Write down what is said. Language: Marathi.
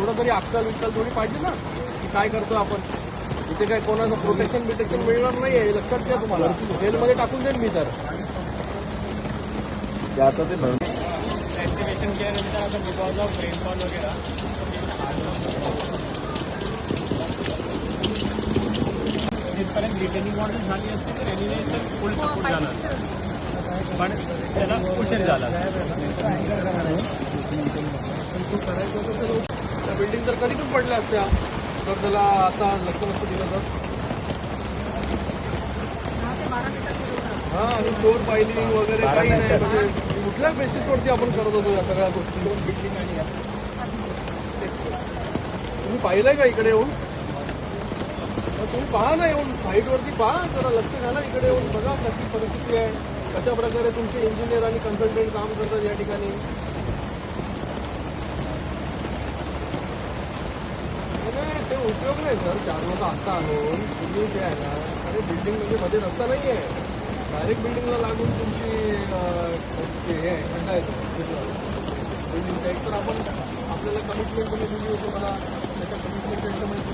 थोडं तरी अक्कल विक्कल थोडी पाहिजे ना की काय करतो आपण. इथे काय कोणाचं प्रोटेक्शन मिळणार नाही आहे, लक्षात घ्या. तुम्हाला जेलमध्ये टाकून देईन मी तर. आता ते ऍक्टिव्हेशन केल्यानंतर आता बिकॉज ऑफ रेनफॉल वगैरे जिथपर्यंत रिटर्निंग ऑर्डर झाली असते तर एनिवे फुल सपोर्ट झाला, पण त्याला उशीर झाला. त्या बिल्डिंग तर कधी पण पडल्या असत्या जर त्याला आता लक्ष नसतं दिलं तर. हा, आणि चोर फायलिंग वगैरे काही नाही. म्हणजे कुठल्या बेसिसवरती आपण करत होतो या सगळ्या गोष्टी. तुम्ही पाहिलंय का इकडे येऊन? तुम्ही पहा ना, येऊन साईटवरती पहा, जरा लक्ष घाला, इकडे येऊन बघा कशी परिस्थिती आहे, कशा प्रकारे तुमचे इंजिनियर आणि कन्सल्टंट काम करतात या ठिकाणी. ते उपयोग नाही सर. 4 लोक आत्ता आणून तुम्ही जे आहे ना, अरे बिल्डिंग म्हणजे मध्ये रस्ता नाही आहे, डायरेक्ट बिल्डिंगला लागून तुमची हे खड्डा येतो बिल्डिंगचा. एक तर आपण आपल्याला कमिटमेंट तुम्ही दिली होती मला, त्याच्या कमिटमेंटच्या हिशोबाने